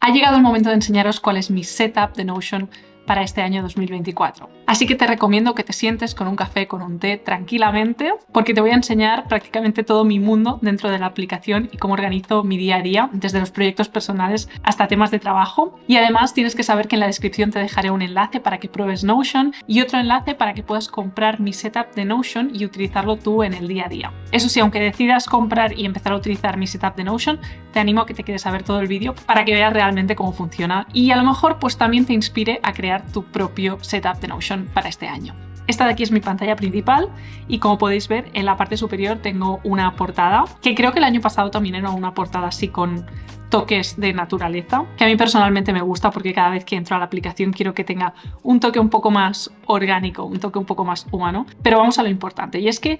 Ha llegado el momento de enseñaros cuál es mi setup de Notion para este año 2024. Así que te recomiendo que te sientes con un café, con un té, tranquilamente, porque te voy a enseñar prácticamente todo mi mundo dentro de la aplicación y cómo organizo mi día a día, desde los proyectos personales hasta temas de trabajo. Y además tienes que saber que en la descripción te dejaré un enlace para que pruebes Notion y otro enlace para que puedas comprar mi setup de Notion y utilizarlo tú en el día a día. Eso sí, aunque decidas comprar y empezar a utilizar mi setup de Notion, te animo a que te quedes a ver todo el vídeo para que veas realmente cómo funciona y a lo mejor pues también te inspire a crear tu propio setup de Notion para este año. Esta de aquí es mi pantalla principal y como podéis ver en la parte superior tengo una portada que creo que el año pasado también era una portada así con toques de naturaleza, que a mí personalmente me gusta porque cada vez que entro a la aplicación quiero que tenga un toque un poco más orgánico, un toque un poco más humano. Pero vamos a lo importante y es que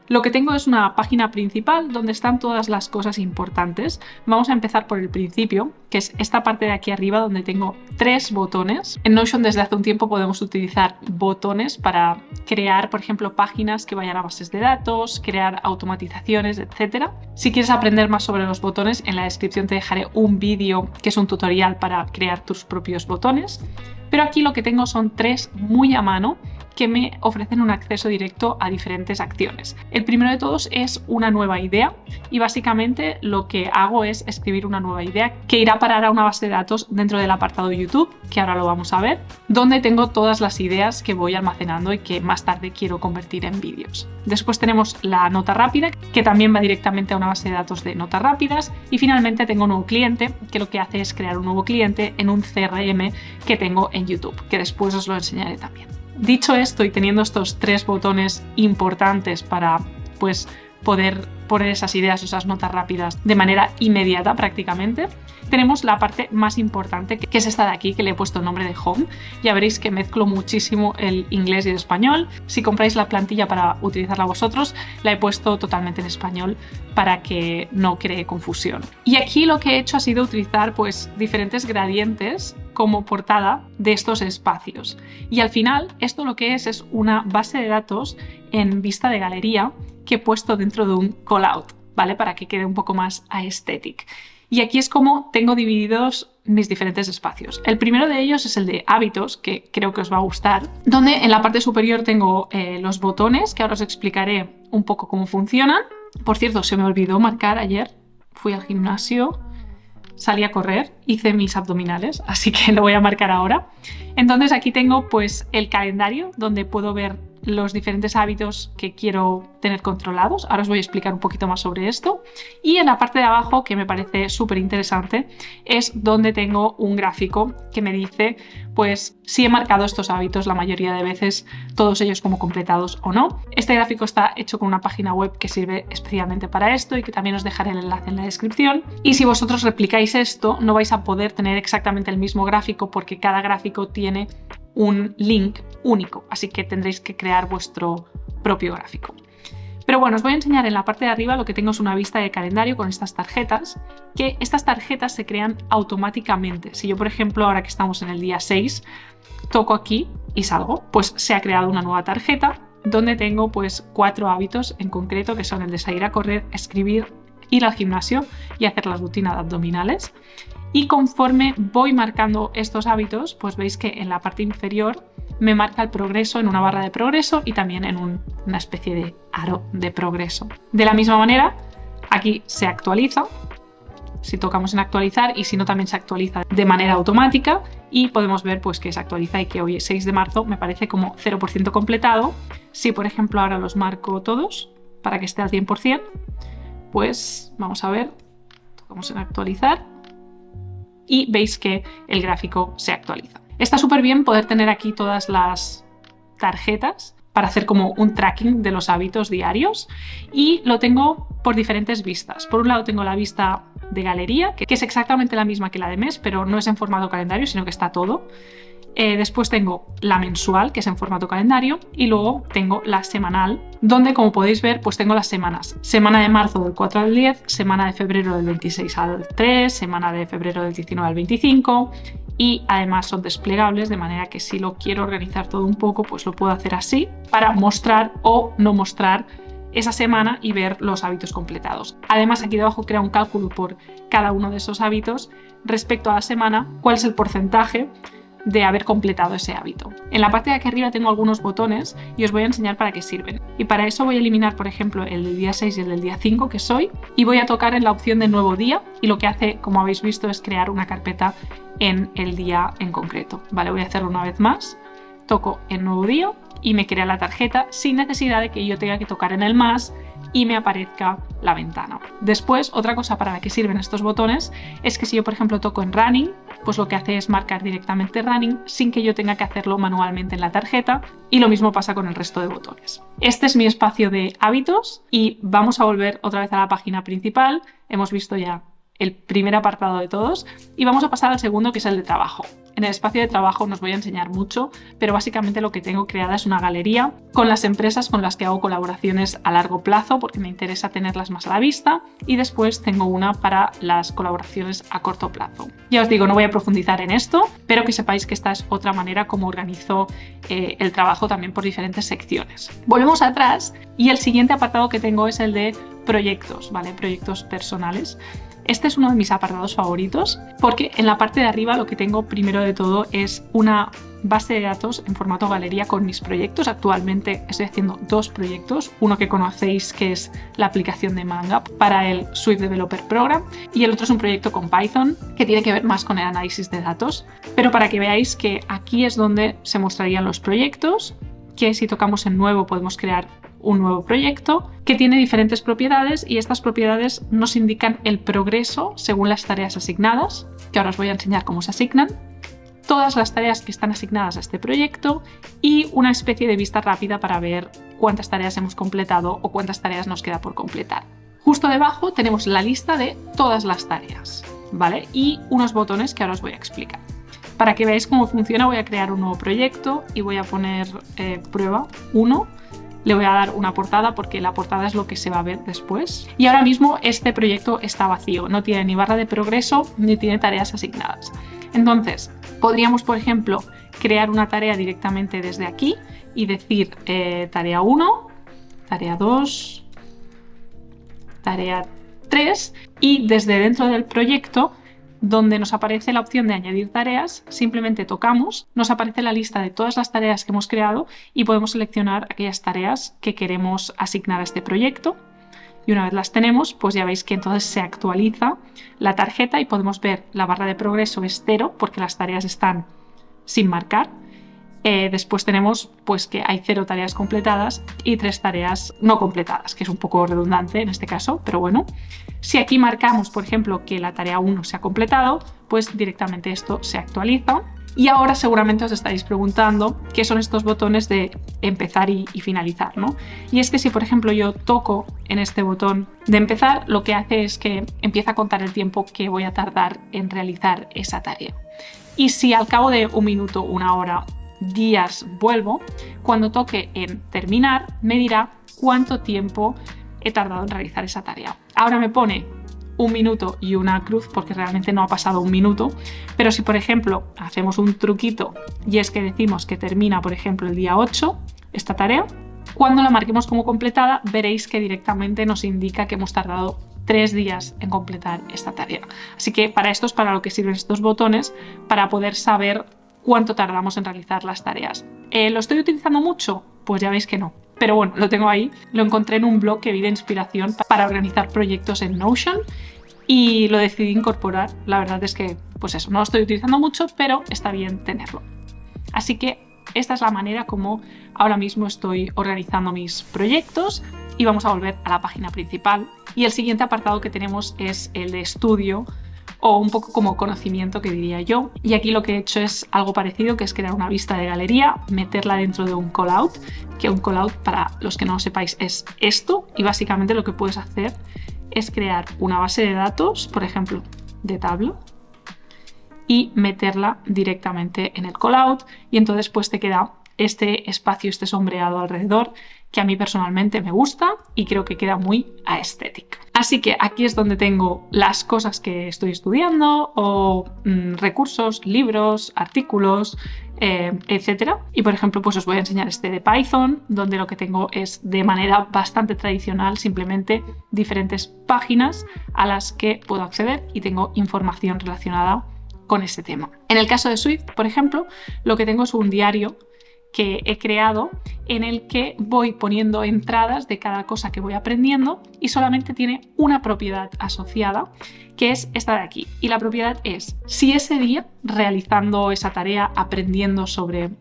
lo que tengo es una página principal donde están todas las cosas importantes. Vamos a empezar por el principio, que es esta parte de aquí arriba donde tengo 3 botones. En Notion desde hace un tiempo podemos utilizar botones para crear, por ejemplo, páginas que vayan a bases de datos, crear automatizaciones, etc. Si quieres aprender más sobre los botones, en la descripción te dejaré un vídeo que es un tutorial para crear tus propios botones. Pero aquí lo que tengo son 3 muy a mano que me ofrecen un acceso directo a diferentes acciones. El primero de todos es una nueva idea y básicamente lo que hago es escribir una nueva idea que irá a parar a una base de datos dentro del apartado YouTube, que ahora lo vamos a ver, donde tengo todas las ideas que voy almacenando y que más tarde quiero convertir en vídeos. Después tenemos la nota rápida, que también va directamente a una base de datos de notas rápidas, y finalmente tengo un nuevo cliente, que lo que hace es crear un nuevo cliente en un CRM que tengo en YouTube, que después os lo enseñaré también. Dicho esto y teniendo estos 3 botones importantes para pues poder poner esas ideas o esas notas rápidas de manera inmediata prácticamente, tenemos la parte más importante que es esta de aquí, que le he puesto el nombre de Home. Ya veréis que mezclo muchísimo el inglés y el español. Si compráis la plantilla para utilizarla vosotros, la he puesto totalmente en español para que no cree confusión. Y aquí lo que he hecho ha sido utilizar pues diferentes gradientes como portada de estos espacios. Y al final esto lo que es una base de datos en vista de galería que he puesto dentro de un callout, ¿vale? Para que quede un poco más aesthetic. Y aquí es como tengo divididos mis diferentes espacios. El primero de ellos es el de hábitos, que creo que os va a gustar, donde en la parte superior tengo los botones, que ahora os explicaré un poco cómo funcionan. Por cierto, se me olvidó marcar ayer, fui al gimnasio, salí a correr, hice mis abdominales, así que lo voy a marcar ahora. Entonces aquí tengo pues el calendario donde puedo ver los diferentes hábitos que quiero tener controlados. Ahora os voy a explicar un poquito más sobre esto. Y en la parte de abajo, que me parece súper interesante, es donde tengo un gráfico que me dice pues si he marcado estos hábitos la mayoría de veces, todos ellos como completados o no. Este gráfico está hecho con una página web que sirve especialmente para esto y que también os dejaré el enlace en la descripción. Y si vosotros replicáis esto, no vais a poder tener exactamente el mismo gráfico porque cada gráfico tiene un link único, así que tendréis que crear vuestro propio gráfico. Pero bueno, os voy a enseñar en la parte de arriba lo que tengo es una vista de calendario con estas tarjetas, que estas tarjetas se crean automáticamente. Si yo, por ejemplo, ahora que estamos en el día 6, toco aquí y salgo, pues se ha creado una nueva tarjeta donde tengo pues 4 hábitos en concreto, que son el de salir a correr, escribir, ir al gimnasio y hacer la rutina de abdominales. Y conforme voy marcando estos hábitos, pues veis que en la parte inferior me marca el progreso en una barra de progreso y también en una especie de aro de progreso. De la misma manera, aquí se actualiza, si tocamos en actualizar, y si no también se actualiza de manera automática y podemos ver pues que se actualiza y que hoy es 6 de marzo me parece como 0% completado. Si por ejemplo ahora los marco todos para que esté al 100%, pues vamos a ver, tocamos en actualizar y veis que el gráfico se actualiza. Está súper bien poder tener aquí todas las tarjetas para hacer como un tracking de los hábitos diarios y lo tengo por diferentes vistas. Por un lado tengo la vista de galería, que es exactamente la misma que la de mes, pero no es en formato calendario, sino que está todo. Después tengo la mensual, que es en formato calendario, y luego tengo la semanal, donde como podéis ver pues tengo las semanas. Semana de marzo del 4 al 10, semana de febrero del 26 al 3, semana de febrero del 19 al 25 y además son desplegables, de manera que si lo quiero organizar todo un poco pues lo puedo hacer así para mostrar o no mostrar esa semana y ver los hábitos completados. Además, aquí debajo crea un cálculo por cada uno de esos hábitos respecto a la semana, cuál es el porcentaje de haber completado ese hábito. En la parte de aquí arriba tengo algunos botones y os voy a enseñar para qué sirven. Y para eso voy a eliminar, por ejemplo, el del día 6 y el del día 5, que soy, y voy a tocar en la opción de nuevo día, y lo que hace, como habéis visto, es crear una carpeta en el día en concreto. Vale, voy a hacerlo una vez más. Toco en nuevo día y me crea la tarjeta sin necesidad de que yo tenga que tocar en el más y me aparezca la ventana. Después, otra cosa para la que sirven estos botones es que si yo, por ejemplo, toco en Running, pues lo que hace es marcar directamente Running sin que yo tenga que hacerlo manualmente en la tarjeta, y lo mismo pasa con el resto de botones. Este es mi espacio de hábitos y vamos a volver otra vez a la página principal. Hemos visto ya el primer apartado de todos y vamos a pasar al segundo, que es el de trabajo. En el espacio de trabajo no os voy a enseñar mucho, pero básicamente lo que tengo creada es una galería con las empresas con las que hago colaboraciones a largo plazo porque me interesa tenerlas más a la vista, y después tengo una para las colaboraciones a corto plazo. Ya os digo, no voy a profundizar en esto, pero que sepáis que esta es otra manera como organizo el trabajo también por diferentes secciones. Volvemos atrás y el siguiente apartado que tengo es el de proyectos, ¿vale? Proyectos personales. Este es uno de mis apartados favoritos porque en la parte de arriba lo que tengo primero de todo es una base de datos en formato galería con mis proyectos. Actualmente estoy haciendo dos proyectos, uno que conocéis que es la aplicación de Manga para el Swift Developer Program y el otro es un proyecto con Python que tiene que ver más con el análisis de datos. Pero para que veáis que aquí es donde se mostrarían los proyectos, que si tocamos en nuevo podemos crear un nuevo proyecto que tiene diferentes propiedades y estas propiedades nos indican el progreso según las tareas asignadas, que ahora os voy a enseñar cómo se asignan, todas las tareas que están asignadas a este proyecto y una especie de vista rápida para ver cuántas tareas hemos completado o cuántas tareas nos queda por completar. Justo debajo tenemos la lista de todas las tareas, ¿vale? Y unos botones que ahora os voy a explicar. Para que veáis cómo funciona voy a crear un nuevo proyecto y voy a poner prueba 1. Le voy a dar una portada porque la portada es lo que se va a ver después. Y ahora mismo este proyecto está vacío, no tiene ni barra de progreso ni tiene tareas asignadas. Entonces, podríamos, por ejemplo, crear una tarea directamente desde aquí y decir tarea 1, tarea 2, tarea 3 y desde dentro del proyecto, donde nos aparece la opción de añadir tareas, simplemente tocamos, nos aparece la lista de todas las tareas que hemos creado y podemos seleccionar aquellas tareas que queremos asignar a este proyecto. Y una vez las tenemos, pues ya veis que entonces se actualiza la tarjeta y podemos ver la barra de progreso es 0 porque las tareas están sin marcar. Después tenemos pues que hay 0 tareas completadas y 3 tareas no completadas, que es un poco redundante en este caso, pero bueno. Si aquí marcamos, por ejemplo, que la tarea 1 se ha completado, pues directamente esto se actualiza. Y ahora seguramente os estaréis preguntando qué son estos botones de empezar y finalizar, ¿no? Y es que si, por ejemplo, yo toco en este botón de empezar, lo que hace es que empieza a contar el tiempo que voy a tardar en realizar esa tarea. Y si al cabo de un minuto, una hora, días vuelvo, cuando toque en terminar me dirá cuánto tiempo he tardado en realizar esa tarea. Ahora me pone un minuto y una cruz porque realmente no ha pasado un minuto, pero si por ejemplo hacemos un truquito y es que decimos que termina por ejemplo el día 8 esta tarea, cuando la marquemos como completada veréis que directamente nos indica que hemos tardado 3 días en completar esta tarea. Así que para esto es para lo que sirven estos botones, para poder saber cuánto tardamos en realizar las tareas. ¿Lo estoy utilizando mucho? Pues ya veis que no. Pero bueno, lo tengo ahí. Lo encontré en un blog que vi de inspiración para organizar proyectos en Notion y lo decidí incorporar. La verdad es que, pues eso, no lo estoy utilizando mucho, pero está bien tenerlo. Así que esta es la manera como ahora mismo estoy organizando mis proyectos y vamos a volver a la página principal. Y el siguiente apartado que tenemos es el de estudio, o un poco como conocimiento que diría yo. Y aquí lo que he hecho es algo parecido, que es crear una vista de galería, meterla dentro de un callout, que un callout, para los que no lo sepáis, es esto. Y básicamente lo que puedes hacer es crear una base de datos, por ejemplo, de tabla, y meterla directamente en el callout. Y entonces pues te queda este espacio, este sombreado alrededor, que a mí personalmente me gusta y creo que queda muy aesthetic. Así que aquí es donde tengo las cosas que estoy estudiando o recursos, libros, artículos, etcétera. Y por ejemplo, pues os voy a enseñar este de Python, donde lo que tengo es de manera bastante tradicional, simplemente diferentes páginas a las que puedo acceder y tengo información relacionada con ese tema. En el caso de Swift, por ejemplo, lo que tengo es un diario que he creado en el que voy poniendo entradas de cada cosa que voy aprendiendo y solamente tiene una propiedad asociada, que es esta de aquí. Y la propiedad es, si ese día, realizando esa tarea, aprendiendo sobre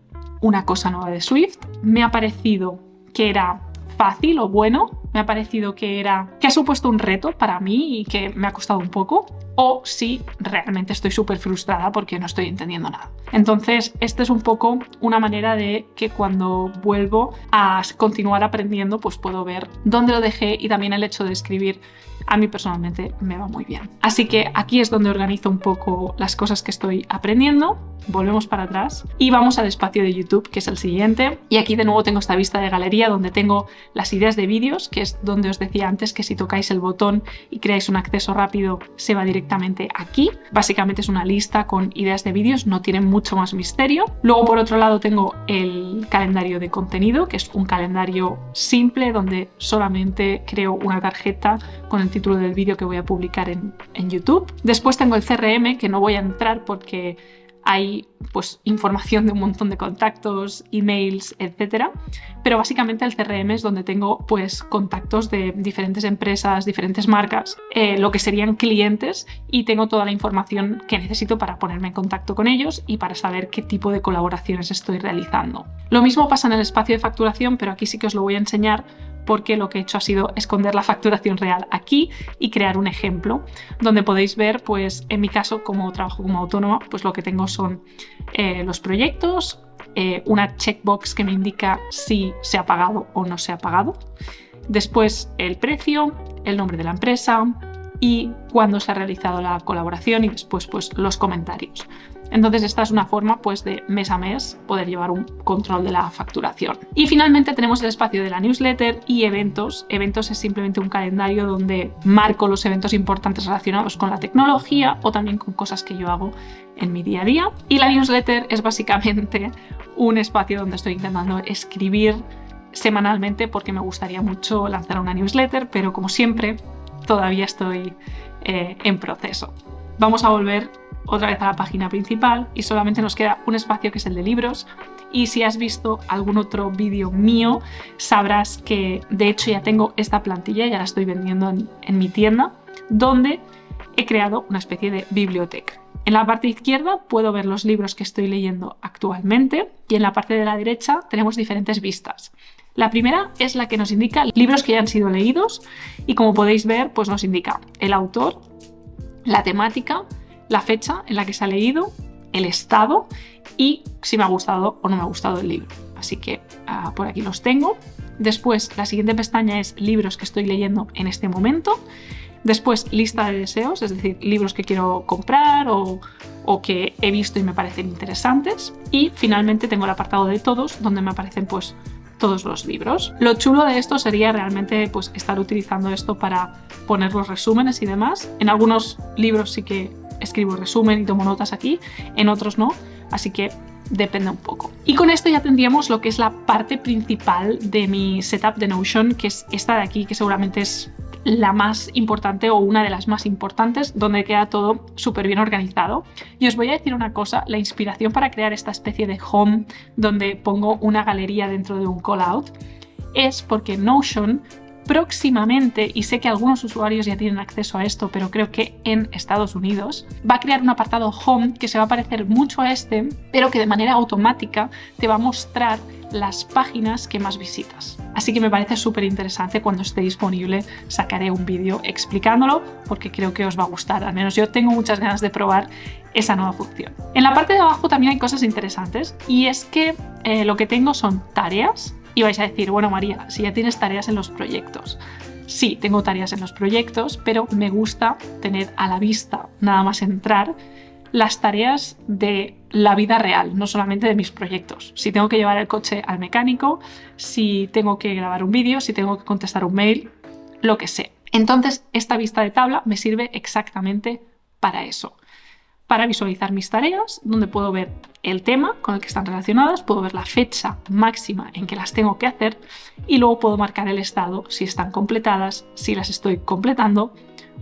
una cosa nueva de Swift, me ha parecido que era fácil o bueno, me ha parecido que ha supuesto un reto para mí y que me ha costado un poco, o si realmente estoy súper frustrada porque no estoy entendiendo nada. Entonces, esta es un poco una manera de que cuando vuelvo a continuar aprendiendo, pues puedo ver dónde lo dejé, y también el hecho de escribir a mí personalmente me va muy bien. Así que aquí es donde organizo un poco las cosas que estoy aprendiendo. Volvemos para atrás y vamos al espacio de YouTube, que es el siguiente. Y aquí de nuevo tengo esta vista de galería donde tengo las ideas de vídeos, que es donde os decía antes que si tocáis el botón y creáis un acceso rápido se va directamente aquí. Básicamente es una lista con ideas de vídeos, no tiene mucho más misterio. Luego por otro lado tengo el calendario de contenido, que es un calendario simple donde solamente creo una tarjeta con el título del vídeo que voy a publicar en YouTube. Después tengo el CRM, que no voy a entrar porque hay pues información de un montón de contactos, emails, etcétera. Pero básicamente el CRM es donde tengo pues contactos de diferentes empresas, diferentes marcas, lo que serían clientes, y tengo toda la información que necesito para ponerme en contacto con ellos y para saber qué tipo de colaboraciones estoy realizando. Lo mismo pasa en el espacio de facturación, pero aquí sí que os lo voy a enseñar porque lo que he hecho ha sido esconder la facturación real aquí y crear un ejemplo donde podéis ver, pues en mi caso, como trabajo como autónoma, pues lo que tengo son los proyectos, una checkbox que me indica si se ha pagado o no se ha pagado, después el precio, el nombre de la empresa y cuándo se ha realizado la colaboración, y después pues los comentarios. Entonces esta es una forma pues de mes a mes poder llevar un control de la facturación. Y finalmente tenemos el espacio de la newsletter y eventos. Eventos es simplemente un calendario donde marco los eventos importantes relacionados con la tecnología o también con cosas que yo hago en mi día a día. Y la newsletter es básicamente un espacio donde estoy intentando escribir semanalmente porque me gustaría mucho lanzar una newsletter, pero como siempre todavía estoy en proceso. Vamos a volver otra vez a la página principal y solamente nos queda un espacio que es el de libros. Y si has visto algún otro vídeo mío, sabrás que de hecho ya tengo esta plantilla, ya la estoy vendiendo en mi tienda, donde he creado una especie de biblioteca. En la parte izquierda puedo ver los libros que estoy leyendo actualmente y en la parte de la derecha tenemos diferentes vistas. La primera es la que nos indica libros que ya han sido leídos y, como podéis ver, pues nos indica el autor, la temática, la fecha en la que se ha leído, el estado y si me ha gustado o no me ha gustado el libro. Así que por aquí los tengo. Después la siguiente pestaña es libros que estoy leyendo en este momento. Después lista de deseos, es decir, libros que quiero comprar o que he visto y me parecen interesantes. Y finalmente tengo el apartado de todos, donde me aparecen pues todos los libros. Lo chulo de esto sería realmente pues estar utilizando esto para poner los resúmenes y demás. En algunos libros sí que escribo resumen y tomo notas aquí, en otros no, así que depende un poco. Y con esto ya tendríamos lo que es la parte principal de mi setup de Notion, que es esta de aquí, que seguramente es la más importante o una de las más importantes, donde queda todo súper bien organizado. Y os voy a decir una cosa, la inspiración para crear esta especie de home donde pongo una galería dentro de un callout es porque Notion próximamente, y sé que algunos usuarios ya tienen acceso a esto, pero creo que en Estados Unidos, va a crear un apartado Home que se va a parecer mucho a este, pero que de manera automática te va a mostrar las páginas que más visitas. Así que me parece súper interesante. Cuando esté disponible sacaré un vídeo explicándolo porque creo que os va a gustar. Al menos yo tengo muchas ganas de probar esa nueva función. En la parte de abajo también hay cosas interesantes, y es que lo que tengo son tareas. Y vais a decir, bueno María, si ya tienes tareas en los proyectos. Sí, tengo tareas en los proyectos, pero me gusta tener a la vista, nada más entrar, las tareas de la vida real, no solamente de mis proyectos. Si tengo que llevar el coche al mecánico, si tengo que grabar un vídeo, si tengo que contestar un mail, lo que sea. Entonces, esta vista de tabla me sirve exactamente para eso. Para visualizar mis tareas, donde puedo ver el tema con el que están relacionadas, puedo ver la fecha máxima en que las tengo que hacer y luego puedo marcar el estado si están completadas, si las estoy completando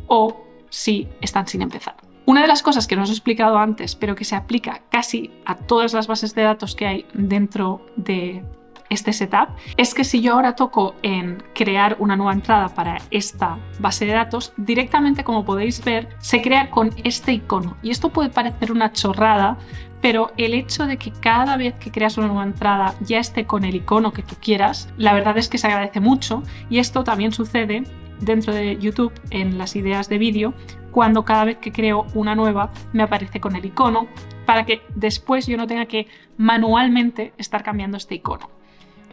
o si están sin empezar. Una de las cosas que no os he explicado antes, pero que se aplica casi a todas las bases de datos que hay dentro de este setup, es que si yo ahora toco en crear una nueva entrada para esta base de datos, directamente, como podéis ver, se crea con este icono. Y esto puede parecer una chorrada, pero el hecho de que cada vez que creas una nueva entrada ya esté con el icono que tú quieras, la verdad es que se agradece mucho. Y esto también sucede dentro de YouTube en las ideas de vídeo, cuando cada vez que creo una nueva me aparece con el icono, para que después yo no tenga que manualmente estar cambiando este icono.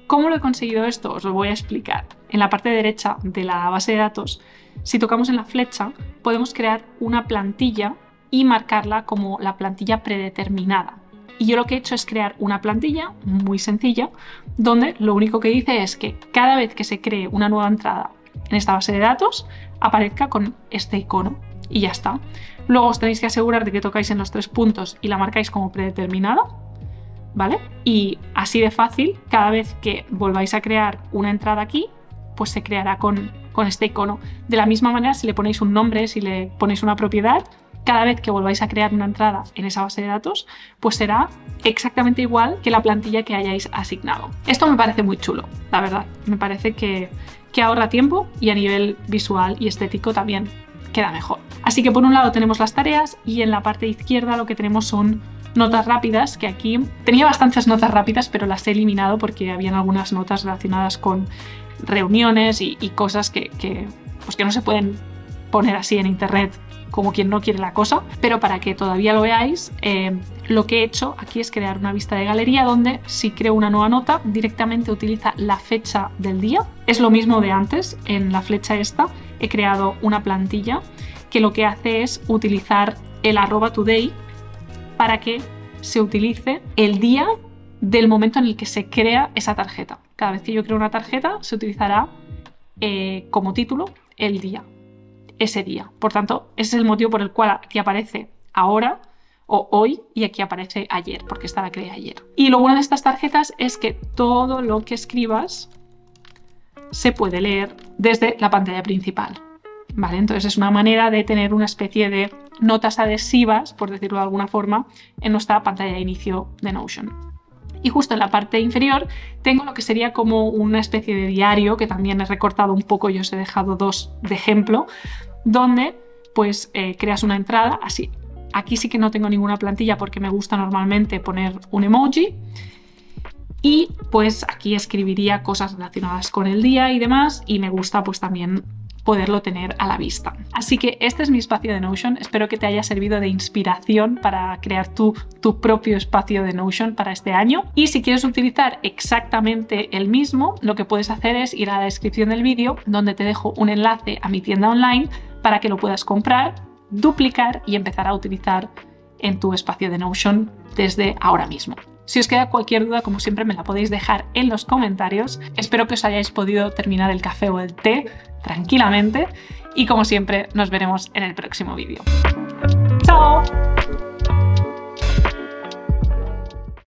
¿Cómo lo he conseguido esto? Os lo voy a explicar. En la parte derecha de la base de datos, si tocamos en la flecha, podemos crear una plantilla y marcarla como la plantilla predeterminada. Y yo lo que he hecho es crear una plantilla muy sencilla, donde lo único que dice es que cada vez que se cree una nueva entrada en esta base de datos, aparezca con este icono y ya está. Luego os tenéis que asegurar de que tocáis en los 3 puntos y la marcáis como predeterminada, ¿vale? Y así de fácil, cada vez que volváis a crear una entrada aquí, pues se creará con este icono. De la misma manera, si le ponéis un nombre, si le ponéis una propiedad, cada vez que volváis a crear una entrada en esa base de datos, pues será exactamente igual que la plantilla que hayáis asignado. Esto me parece muy chulo, la verdad. Me parece que ahorra tiempo y a nivel visual y estético también queda mejor. Así que por un lado tenemos las tareas y en la parte izquierda lo que tenemos son notas rápidas, que aquí tenía bastantes notas rápidas, pero las he eliminado porque habían algunas notas relacionadas con reuniones y cosas que no se pueden poner así en internet como quien no quiere la cosa, pero para que todavía lo veáis, lo que he hecho aquí es crear una vista de galería donde si creo una nueva nota directamente utiliza la fecha del día. Es lo mismo de antes, en la flecha esta he creado una plantilla que lo que hace es utilizar el @today para que se utilice el día del momento en el que se crea esa tarjeta. Cada vez que yo creo una tarjeta se utilizará como título el día, ese día. Por tanto, ese es el motivo por el cual aquí aparece ahora o hoy y aquí aparece ayer, porque esta la creé ayer. Y lo bueno de estas tarjetas es que todo lo que escribas se puede leer desde la pantalla principal, ¿vale? Entonces es una manera de tener una especie de notas adhesivas, por decirlo de alguna forma, en nuestra pantalla de inicio de Notion. Y justo en la parte inferior tengo lo que sería como una especie de diario, que también he recortado un poco y os he dejado 2 de ejemplo, donde pues creas una entrada así. Aquí sí que no tengo ninguna plantilla porque me gusta normalmente poner un emoji y pues aquí escribiría cosas relacionadas con el día y demás, y me gusta pues también poderlo tener a la vista. Así que este es mi espacio de Notion. Espero que te haya servido de inspiración para crear tu propio espacio de Notion para este año. Y si quieres utilizar exactamente el mismo, lo que puedes hacer es ir a la descripción del vídeo, donde te dejo un enlace a mi tienda online para que lo puedas comprar, duplicar y empezar a utilizar en tu espacio de Notion desde ahora mismo. Si os queda cualquier duda, como siempre, me la podéis dejar en los comentarios. Espero que os hayáis podido terminar el café o el té tranquilamente y, como siempre, nos veremos en el próximo vídeo. ¡Chao!